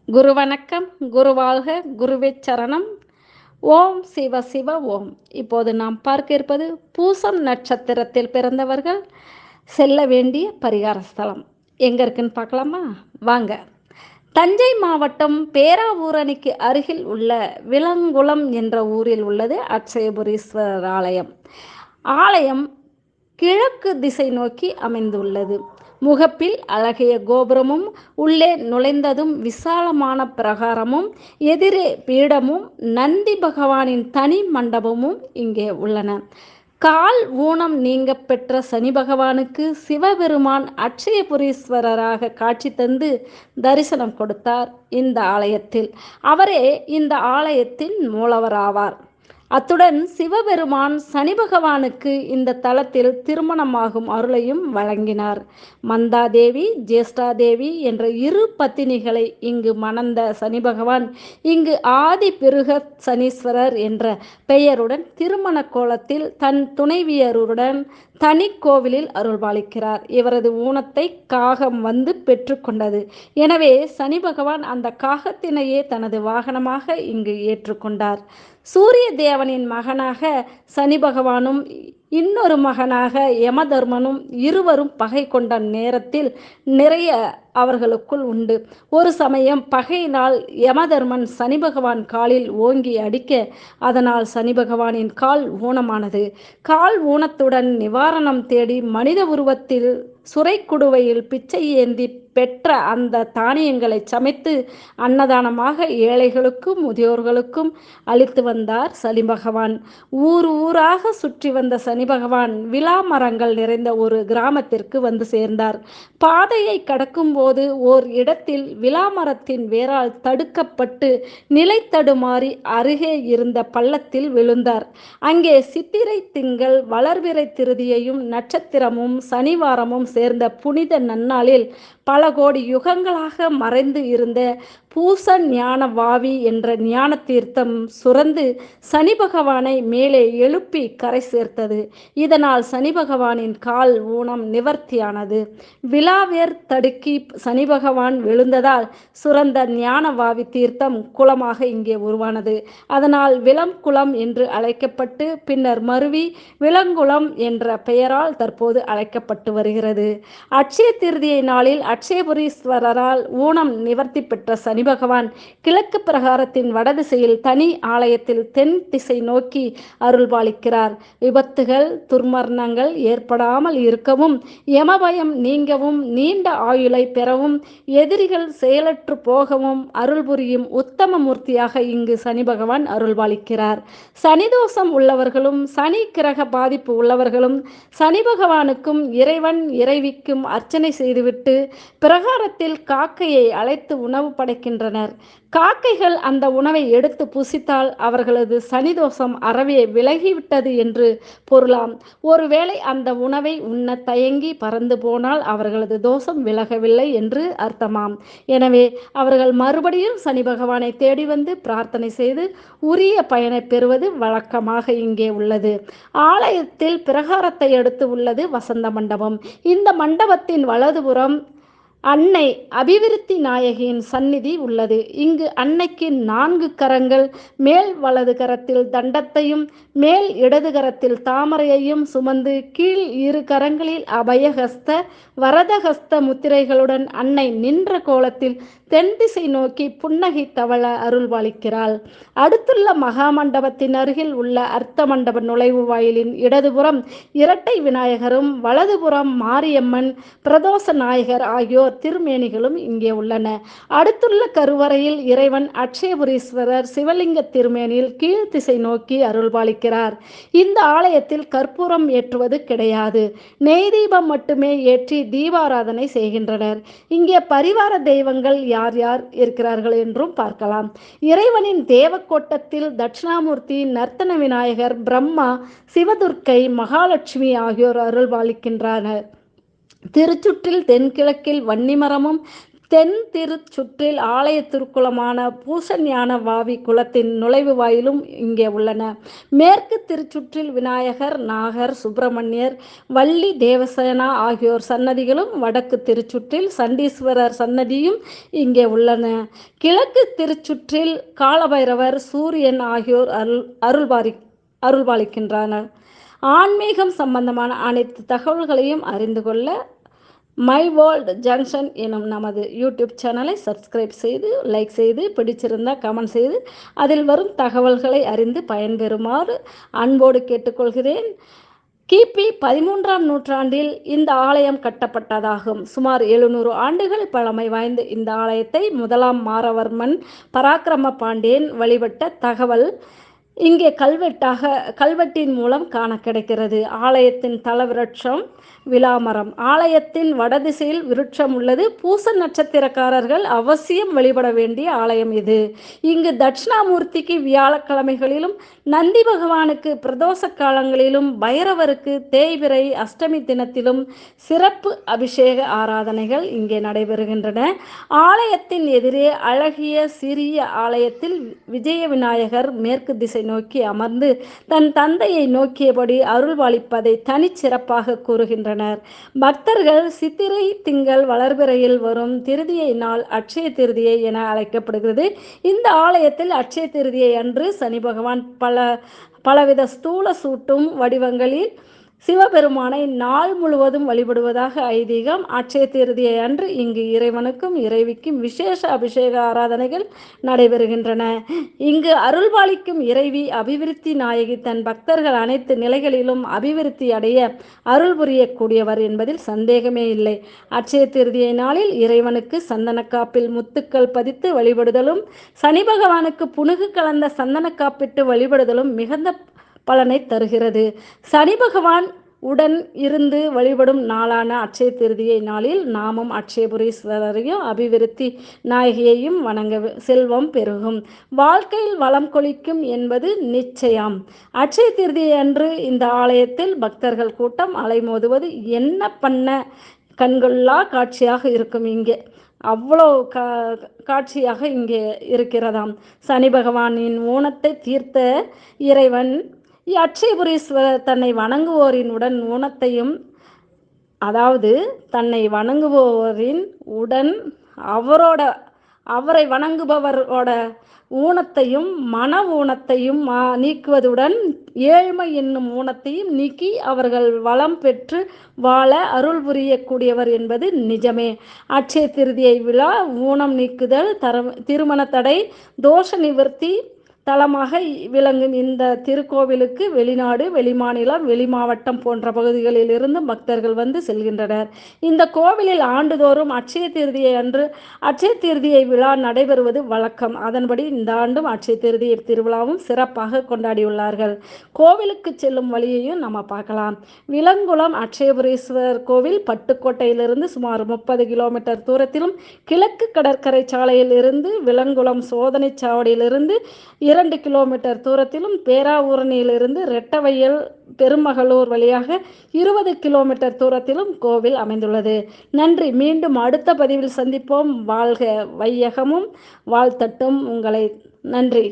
குரு வணக்கம், குரு வாழ்க, குருவே சரணம். ஓம் சிவ சிவ ஓம். இப்போது நாம் பார்க்க இருப்பது பூசம் நட்சத்திரத்தில் பிறந்தவர்கள் செல்ல வேண்டிய பரிகார ஸ்தலம் எங்கே இருக்குன்னு பார்க்கலாமா? வாங்க. தஞ்சை மாவட்டம் பேராவூரணிக்கு அருகில் உள்ள விலங்குளம் என்ற ஊரில் உள்ளது அட்சயபுரீஸ்வரர் ஆலயம். ஆலயம் கிழக்கு திசை நோக்கி அமைந்துள்ளது. முகப்பில் அழகிய கோபுரமும், உள்ளே நுழைந்ததும் விசாலமான பிரகாரமும், எதிரே பீடமும், நந்தி பகவானின் தனி மண்டபமும் இங்கே உள்ளன. கால் ஊனம் நீங்க பெற்ற சனி பகவானுக்கு சிவபெருமான் அட்சயபுரீஸ்வரராக காட்சி தந்து தரிசனம் கொடுத்தார் இந்த ஆலயத்தில். அவரே இந்த ஆலயத்தின் மூலவராவார். அத்துடன் சிவபெருமான் சனி பகவானுக்கு இந்த தலத்தில் திருமணமாகும் அருளையும் வழங்கினார். மந்தாதேவி, ஜேஷ்டாதேவி என்ற இரு பத்தினிகளை இங்கு மணந்த சனி பகவான் இங்கு ஆதி பிருக சனீஸ்வரர் என்ற பெயருடன் திருமண கோலத்தில் தன் துணைவியருடன் தனி கோவிலில் அருள்பாலிக்கிறார். இவரது ஊனத்தை காகம் வந்து பெற்றுக்கொண்டது. எனவே சனி பகவான் அந்த காகத்தினையே தனது வாகனமாக இங்கு ஏற்றுக்கொண்டார். சூரிய தேவனின் மகனாக சனி பகவானும் இன்னொரு மகனாக யமதர்மனும் இருவரும் பகை கொண்ட நேரத்தில் நிறைய அவர்களுக்குள் உண்டு. ஒரு சமயம் பகையினால் யமதர்மன் சனி பகவான் காலில் ஓங்கி அடிக்க அதனால் சனி பகவானின் கால் ஊனமானது. கால் ஊனத்துடன் நிவாரணம் தேடி மனித உருவத்தில் சுரைக்குடுவையில் பிச்சை ஏந்தி பெற்ற அந்த தானியங்களை சமைத்து அன்னதானமாக ஏழைகளுக்கும் முதியோர்களுக்கும் அளித்து வந்தார் சனி பகவான். ஊர் ஊராக சுற்றி வந்த சனி பகவான் விலா மரங்கள் நிறைந்த ஒரு கிராமத்திற்கு வந்து சேர்ந்தார். பாதையை கடக்கும் போது ஓர் இடத்தில் விலாமரத்தின் வேரால் தடுக்கப்பட்டு நிலை தடுமாறி அருகே இருந்த பள்ளத்தில் விழுந்தார். அங்கே சித்திரை திங்கள் வளர்பிறை திருதியையும் நட்சத்திரமும் சனிவாரமும் சேர்ந்த புனித நன்னாளில் பல கோடி யுகங்களாக மறைந்து இருந்த பூச ஞான வாவி என்ற ஞான தீர்த்தம் சுரந்து சனி பகவானை மேலே எழுப்பி கரை சேர்த்தது. இதனால் சனி பகவானின் கால் ஊனம் நிவர்த்தியானது. விலாவேர் தடுக்கி சனி பகவான் விழுந்ததால் சுரந்த ஞான வாவி தீர்த்தம் குளமாக இங்கே உருவானது. அதனால் விளங்குளம் என்று அழைக்கப்பட்டு பின்னர் மருவி விலங்குளம் என்ற பெயரால் தற்போது அழைக்கப்பட்டு வருகிறது. அட்சய திருதியை நாளில் அட்சயபுரீஸ்வரரால் ஊனம் நிவர்த்தி பெற்ற சனி பகவான் கிழக்கு பிரகாரத்தின் வடதிசையில் தனி ஆலயத்தில் தென் திசை நோக்கி அருள்பாலிக்கிறார். விபத்துகள் துர்மரணங்கள் ஏற்படாமல் இருக்கவும், யமபயம் நீங்கவும், நீண்ட ஆயுளை பெறவும், எதிரிகள் செயலற்று போகவும் அருள் புரியும் உத்தம மூர்த்தியாக இங்கு சனி பகவான் அருள்பாலிக்கிறார். சனிதோஷம் உள்ளவர்களும் சனி கிரக பாதிப்பு உள்ளவர்களும் சனி பகவானுக்கும் இறைவன் இறைவிக்கும் அர்ச்சனை செய்துவிட்டு பிரகாரத்தில் காக்கையை அழைத்து உணவு படைக்கின்றனர். காக்கைகள் அந்த உணவை எடுத்து புசித்தால் அவர்களது சனிதோஷம் அறவே விலகிவிட்டது என்று பொருளாம். ஒருவேளை அந்த உணவை உண்ண தயங்கி பறந்து போனால் அவர்களது தோஷம் விலகவில்லை என்று அர்த்தமாம். எனவே அவர்கள் மறுபடியும் சனி பகவானை தேடி வந்து பிரார்த்தனை செய்து உரிய பயனை பெறுவது வழக்கமாக இங்கே உள்ளது. ஆலயத்தில் பிரகாரத்தை அடுத்து உள்ளது வசந்த மண்டபம். இந்த மண்டபத்தின் வலதுபுறம் அன்னை அபிவிருத்தி நாயகியின் சந்நிதி உள்ளது. இங்கு அன்னைக்கு 4 கரங்கள், மேல் வலது கரத்தில் தண்டத்தையும் மேல் இடது கரத்தில் தாமரையையும் சுமந்து கீழ் 2 கரங்களில் அபயஹஸ்த வரதஹஸ்த முத்திரைகளுடன் அன்னை நின்ற கோலத்தில் தென் திசை நோக்கி புன்னகை தவள அருள்பாலிக்கிறாள். அடுத்துள்ள மகா மண்டபத்தின் அருகில் உள்ள அர்த்த மண்டப நுழைவு வாயிலின் இடதுபுறம் இரட்டை விநாயகரும் வலதுபுறம் மாரியம்மன் பிரதோஷ நாயகர் ஆகியோர் திருமேனிகளும் இங்கே உள்ளன. அடுத்துள்ள கருவறையில் இறைவன் அட்சயபுரீஸ்வரர் சிவலிங்க திருமேனியில் கீழ் திசை நோக்கி அருள்பாலிக்கிறார். இந்த ஆலயத்தில் கற்பூரம் ஏற்றுவது கிடையாது. நெய் தீபம் மட்டுமே ஏற்றி தீபாராதனை செய்கின்றனர். இங்கே பரிவார தெய்வங்கள் யார் யார் இருக்கிறார்கள் என்றும் பார்க்கலாம். இறைவனின் தேவக்கோட்டத்தில் தட்சிணாமூர்த்தி, நர்த்தன விநாயகர், பிரம்மா, சிவதுர்க்கை, மகாலட்சுமி ஆகியோர் அருள்பாலிக்கின்றனர். திருச்சுற்றில் தென்கிழக்கில் வன்னிமரமும் தென் திருச்சுற்றில் ஆலய திருக்குளமான பூசஞான வாவி குளத்தின் நுழைவு வாயிலும் இங்கே உள்ளன. மேற்கு திருச்சுற்றில் விநாயகர், நாகர், சுப்பிரமணியர், வள்ளி தேவசேனா ஆகியோர் சன்னதிகளும், வடக்கு திருச்சுற்றில் சண்டீஸ்வரர் சன்னதியும் இங்கே உள்ளன. கிழக்கு திருச்சுற்றில் காலபைரவர், சூரியன் ஆகியோர் அருள்பாலிக்கின்றனர். ஆன்மீகம் சம்பந்தமான அனைத்து தகவல்களையும் அறிந்து கொள்ள மை வேர்ல்ட் ஜங்ஷன் எனும் நமது யூடியூப் சேனலை சப்ஸ்கிரைப் செய்து, லைக் செய்து, பிடிச்சிருந்தால் கமெண்ட் செய்து, அதில் வரும் தகவல்களை அறிந்து பயன்பெறுமாறு அன்போடு கேட்டுக்கொள்கிறேன். கிபி 13ஆம் நூற்றாண்டில் இந்த ஆலயம் கட்டப்பட்டதாகும். சுமார் 700 ஆண்டுகள் பழமை வாய்ந்த இந்த ஆலயத்தை 1ஆம் மாறவர்மன் பராக்கிரம பாண்டியன் வழிபட்ட தகவல் இங்கே கல்வெட்டின் மூலம் காண கிடைக்கிறது. ஆலயத்தின் தலவிருட்சம் விளாமரம். ஆலயத்தின் வடதிசையில் விருட்சம் உள்ளது. பூச நட்சத்திரக்காரர்கள் அவசியம் வழிபட வேண்டிய ஆலயம் இது. இங்கு தட்சிணாமூர்த்திக்கு வியாழக்கிழமைகளிலும், நந்தி பகவானுக்கு பிரதோஷ காலங்களிலும், பைரவருக்கு தேய்பிறை அஷ்டமி தினத்திலும் சிறப்பு அபிஷேக ஆராதனைகள் இங்கே நடைபெறுகின்றன. ஆலயத்தின் எதிரே அழகிய சிறிய ஆலயத்தில் விஜய விநாயகர் மேற்கு திசை நோக்கி அமர்ந்து தன் தந்தையை நோக்கியபடி அருள்பாலிப்பதை தனிச்சிறப்பாக கூறுகின்றனர். பக்தர்கள் சித்திரை திங்கள் வளர்பிறையில் வரும் திருதியை நாள் அட்சய திருதியை என அழைக்கப்படுகிறது. இந்த ஆலயத்தில் அட்சய திருதியை அன்று சனி பகவான் பலவித ஸ்தூல சூட்டும் வடிவங்களில் சிவபெருமானை நாள் முழுவதும் வழிபடுவதாக ஐதீகம். அட்சய திருதியை அன்று இங்கு இறைவனுக்கும் இறைவிக்கும் விசேஷ அபிஷேக ஆராதனைகள் நடைபெறுகின்றன. இங்கு அருள்பாலிக்கும் இறைவி அபிவிருத்தி நாயகி தன் பக்தர்கள் அனைத்து நிலைகளிலும் அபிவிருத்தி அடைய அருள் புரியக்கூடியவர் என்பதில் சந்தேகமே இல்லை. அட்சய திருதியை நாளில் இறைவனுக்கு சந்தனக்காப்பில் முத்துக்கள் பதித்து வழிபடுதலும், சனி பகவானுக்கு புனுகு கலந்த சந்தனக்காப்பிட்டு வழிபடுதலும் மிகுந்த பலனை தருகிறது. சனி பகவான் உடன் இருந்து வழிபடும் நாளான அட்சய திருதியை நாளில் நாமும் அட்சயபுரீஸ்வரரையும் அபிவிருத்தி நாயகியையும் வணங்க செல்வம் பெருகும், வாழ்க்கையில் வளம் கொளிக்கும் என்பது நிச்சயம். அட்சய திருதியை அன்று இந்த ஆலயத்தில் பக்தர்கள் கூட்டம் அலைமோதுவது என்ன பண்ண கண்கொள்ளா காட்சியாக இருக்கும். இங்கே அவ்வளோ காட்சியாக இங்கே இருக்கிறதாம். சனி பகவானின் ஊனத்தை தீர்த்த இறைவன் அட்சயபுரீஸ்வரர் தன்னை வணங்குவோரின் உடன் ஊனத்தையும், அதாவது தன்னை வணங்குவோரின் உடன் அவரை வணங்குபவரோட ஊனத்தையும் மன ஊனத்தையும் நீக்குவதுடன் ஏழ்மை என்னும் ஊனத்தையும் நீக்கி அவர்கள் வளம் பெற்று வாழ அருள் புரியக்கூடியவர் என்பது நிஜமே. அட்சய திருதியை விழா ஊனம் நீக்குதல், திருமண தடை, தோஷ நிவர்த்தி தலமாக விளங்கும் இந்த திருக்கோவிலுக்கு வெளிநாடு, வெளிமாநிலம், வெளிமாவட்டம் போன்ற பகுதிகளில் இருந்து பக்தர்கள் வந்து செல்கின்றனர். இந்த கோவிலில் ஆண்டுதோறும் அட்சய திருதியை அன்று அட்சய திருதியை விழா நடைபெறுவது வழக்கம். அதன்படி இந்த ஆண்டும் அட்சய திருதியை திருவிழாவும் சிறப்பாக கொண்டாடியுள்ளார்கள். கோவிலுக்கு செல்லும் வழியையும் நம்ம பார்க்கலாம். விலங்குளம் அட்சயபுரீஸ்வரர் கோவில் பட்டுக்கோட்டையிலிருந்து சுமார் 30 கிலோமீட்டர் தூரத்திலும், கிழக்கு கடற்கரை சாலையில் இருந்து விலங்குளம் சோதனை சாவடியிலிருந்து 2 கிலோமீட்டர் தூரத்திலும், பேராவூரணியிலிருந்து ரெட்டவையல் பெருமகளூர் வழியாக 20 கிலோமீட்டர் தூரத்திலும் கோவில் அமைந்துள்ளது. நன்றி. மீண்டும் அடுத்த பதிவில் சந்திப்போம். வாழ்க வையகமும் வாழ்த்தட்டும் உங்களை. நன்றி.